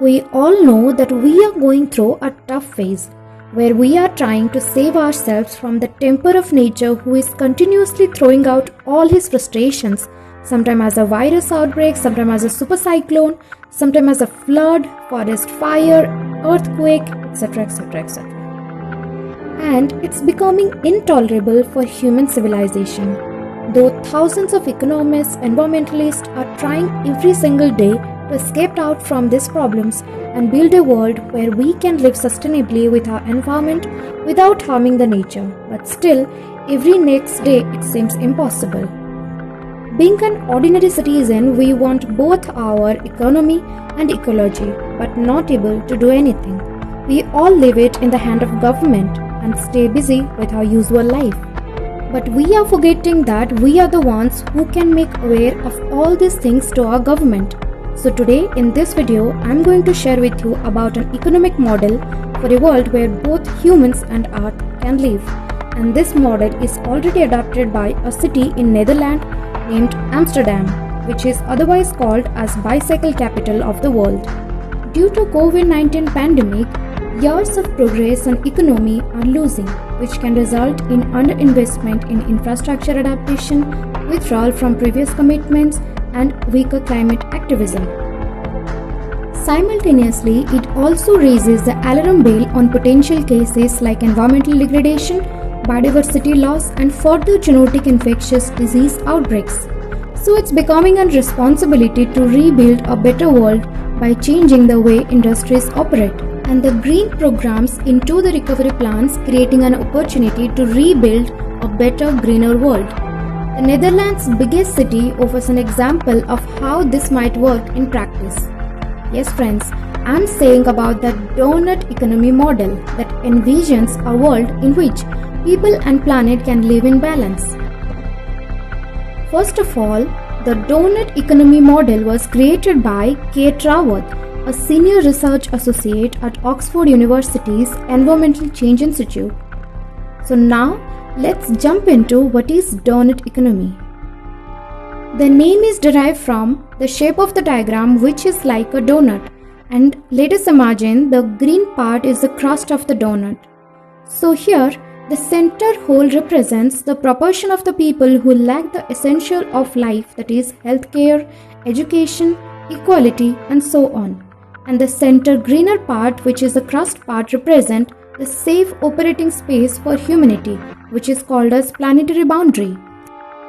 We all know that we are going through a tough phase where we are trying to save ourselves from the temper of nature who is continuously throwing out all his frustrations, sometimes as a virus outbreak, sometimes as a super cyclone, sometimes as a flood, forest fire, earthquake, etc. etc. etc. And it's becoming intolerable for human civilization. Though thousands of economists, environmentalists are trying every single day to escape out from these problems and build a world where we can live sustainably with our environment without harming the nature, but still, every next day it seems impossible. Being an ordinary citizen, we want both our economy and ecology, but not able to do anything. We all leave it in the hand of government and stay busy with our usual life. But we are forgetting that we are the ones who can make aware of all these things to our government. So today in this video, I'm going to share with you about an economic model for a world where both humans and earth can live. And this model is already adopted by a city in Netherlands named Amsterdam, which is otherwise called as bicycle capital of the world. Due to COVID-19 pandemic, years of progress and economy are losing, which can result in underinvestment in infrastructure adaptation, withdrawal from previous commitments, and weaker climate activism. Simultaneously, it also raises the alarm bell on potential cases like environmental degradation, biodiversity loss, and further zoonotic infectious disease outbreaks. So it's becoming a responsibility to rebuild a better world by changing the way industries operate. And the green programs into the recovery plans, creating an opportunity to rebuild a better, greener world. The Netherlands' biggest city offers an example of how this might work in practice. Yes friends, I'm saying about the donut economy model that envisions a world in which people and planet can live in balance. First of all, the donut economy model was created by Kate Raworth, a senior research associate at Oxford University's Environmental Change Institute. So now, let's jump into what is donut economy. The name is derived from the shape of the diagram, which is like a donut, and let us imagine the green part is the crust of the donut. So here, the center hole represents the proportion of the people who lack the essential of life, that is healthcare, education, equality, and so on. And the center greener part, which is the crust part, represent the safe operating space for humanity, which is called as planetary boundary.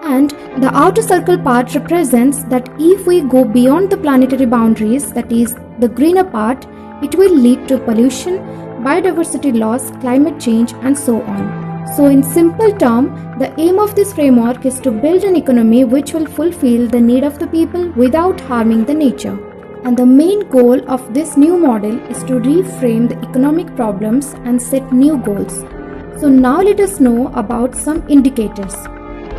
And the outer circle part represents that if we go beyond the planetary boundaries, that is the greener part, it will lead to pollution, biodiversity loss, climate change, and so on. So in simple terms, the aim of this framework is to build an economy which will fulfill the need of the people without harming the nature. And the main goal of this new model is to reframe the economic problems and set new goals. So now let us know about some indicators.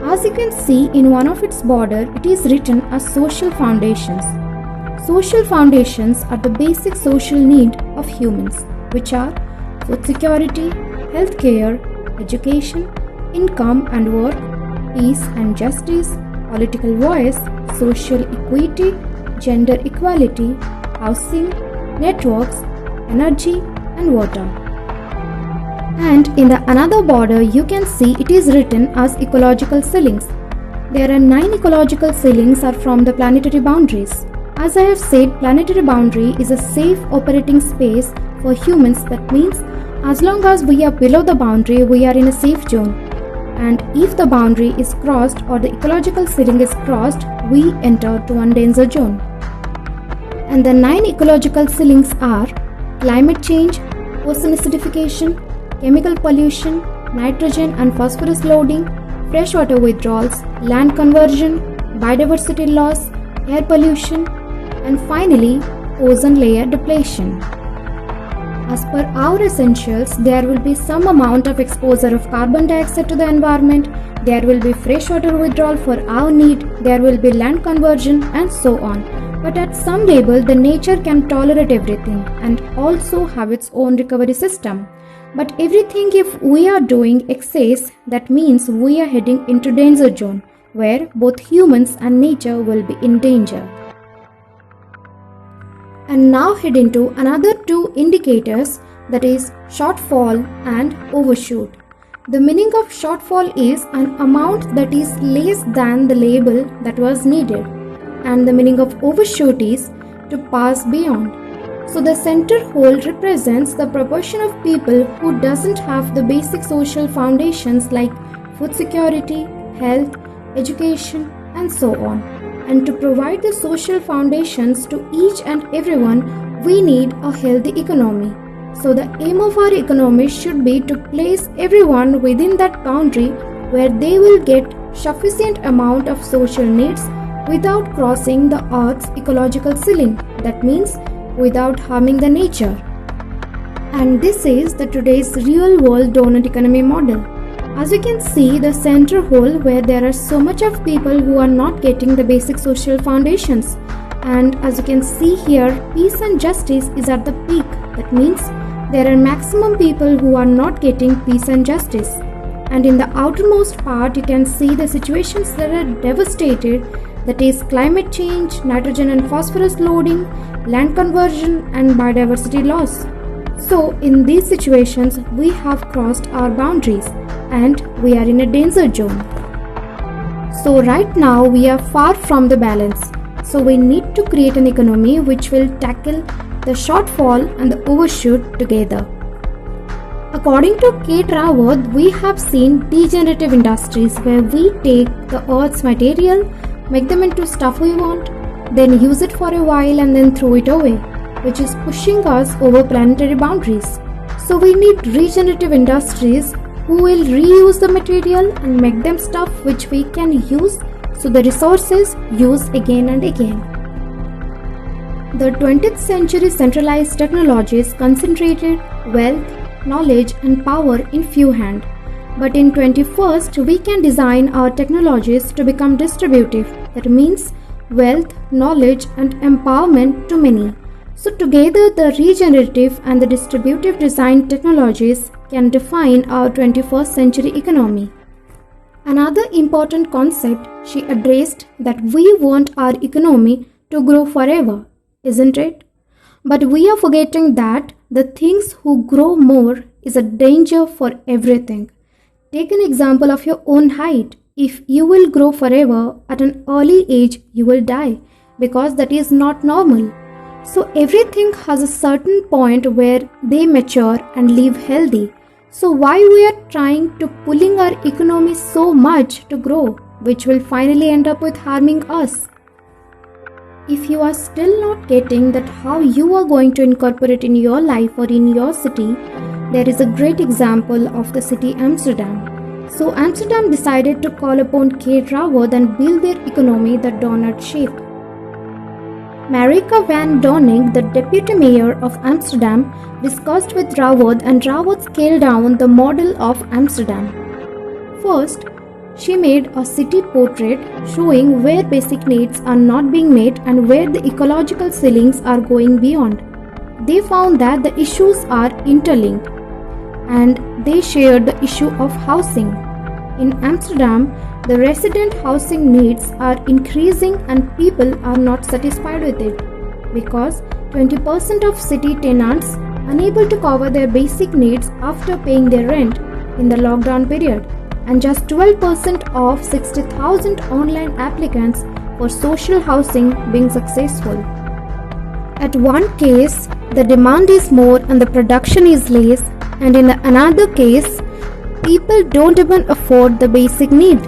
As you can see in one of its border, it is written as social foundations. Social foundations are the basic social need of humans, which are food security, healthcare, education, income and work, peace and justice, political voice, social equity, gender equality, housing, networks, energy, and water. And in the another border, you can see it is written as ecological ceilings. There are 9 ecological ceilings are from the planetary boundaries. As I have said, planetary boundary is a safe operating space for humans. That means as long as we are below the boundary, we are in a safe zone. And if the boundary is crossed or the ecological ceiling is crossed, we enter to a danger zone. And the 9 ecological ceilings are climate change, ocean acidification, chemical pollution, nitrogen and phosphorus loading, freshwater withdrawals, land conversion, biodiversity loss, air pollution, and finally, ozone layer depletion. As per our essentials, there will be some amount of exposure of carbon dioxide to the environment, there will be freshwater withdrawal for our need, there will be land conversion, and so on. But at some level, the nature can tolerate everything and also have its own recovery system. But everything, if we are doing excess, that means we are heading into danger zone, where both humans and nature will be in danger. And now head into another two indicators, that is shortfall and overshoot. The meaning of shortfall is an amount that is less than the level that was needed, and the meaning of overshoot is to pass beyond. So the center hole represents the proportion of people who doesn't have the basic social foundations like food security, health, education, and so on. And to provide the social foundations to each and everyone, we need a healthy economy. So the aim of our economy should be to place everyone within that boundary where they will get sufficient amount of social needs without crossing the earth's ecological ceiling. That means without harming the nature. And this is the today's real world donut economy model. As you can see, the center hole where there are so much of people who are not getting the basic social foundations. And as you can see here, peace and justice is at the peak. That means there are maximum people who are not getting peace and justice. And in the outermost part, you can see the situations that are devastated, that is climate change, nitrogen and phosphorus loading, land conversion and biodiversity loss. So in these situations, we have crossed our boundaries and we are in a danger zone. So right now we are far from the balance. So we need to create an economy which will tackle the shortfall and the overshoot together. According to Kate Raworth, we have seen degenerative industries where we take the earth's material, make them into stuff we want, then use it for a while and then throw it away, which is pushing us over planetary boundaries. So we need regenerative industries who will reuse the material and make them stuff which we can use, so the resources use again and again. The 20th century centralized technologies concentrated wealth, knowledge and power in few hands. But in 21st, we can design our technologies to become distributive. That means wealth, knowledge and empowerment to many. So together the regenerative and the distributive design technologies can define our 21st century economy. Another important concept she addressed, that we want our economy to grow forever, isn't it? But we are forgetting that the things who grow more is a danger for everything. Take an example of your own height. If you will grow forever, at an early age you will die, because that is not normal. So everything has a certain point where they mature and live healthy. So why we are trying to pulling our economy so much to grow, which will finally end up with harming us? If you are still not getting that how you are going to incorporate in your life or in your city, there is a great example of the city Amsterdam. So Amsterdam decided to call upon Kate Raworth and build their economy the donut shape. Marika van Donning, the deputy mayor of Amsterdam, discussed with Raworth, and Raworth scaled down the model of Amsterdam. First, she made a city portrait showing where basic needs are not being met and where the ecological ceilings are going beyond. They found that the issues are interlinked, and they shared the issue of housing. In Amsterdam, the resident housing needs are increasing and people are not satisfied with it, because 20% of city tenants unable to cover their basic needs after paying their rent in the lockdown period, and just 12% of 60,000 online applicants for social housing being successful. At one case, the demand is more and the production is less, and in another case, people don't even afford the basic need.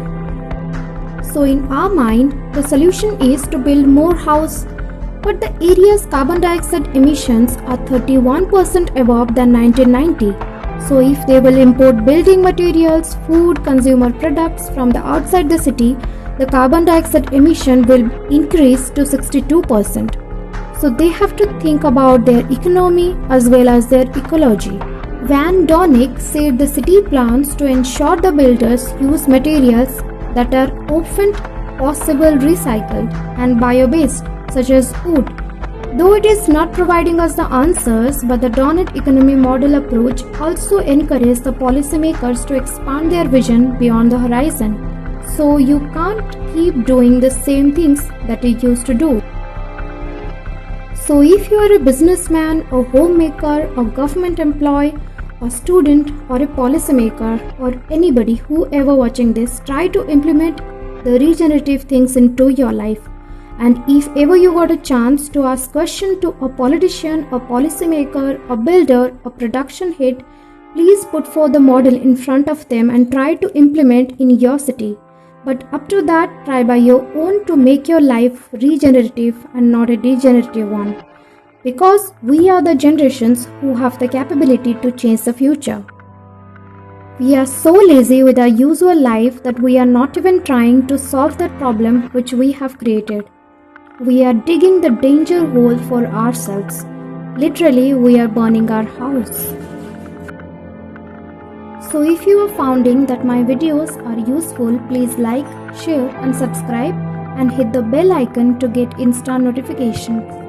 So in our mind, the solution is to build more house, but the area's carbon dioxide emissions are 31% above than 1990. So if they will import building materials, food, consumer products from the outside the city, the carbon dioxide emission will increase to 62%. So they have to think about their economy as well as their ecology. Van Donning said the city plans to ensure the builders use materials that are often possible recycled and bio-based, such as wood. Though it is not providing us the answers, but the donut economy model approach also encourages the policymakers to expand their vision beyond the horizon. So you can't keep doing the same things that you used to do. So if you are a businessman, a homemaker, a government employee, a student or a policymaker or anybody whoever watching this, try to implement the regenerative things into your life. And if ever you got a chance to ask question to a politician, a policymaker, a builder, a production head, please put forth the model in front of them and try to implement in your city. But up to that, try by your own to make your life regenerative and not a degenerative one. Because we are the generations who have the capability to change the future. We are so lazy with our usual life that we are not even trying to solve that problem which we have created. We are digging the danger hole for ourselves. Literally, we are burning our house. So if you are finding that my videos are useful, please like, share and subscribe and hit the bell icon to get instant notification.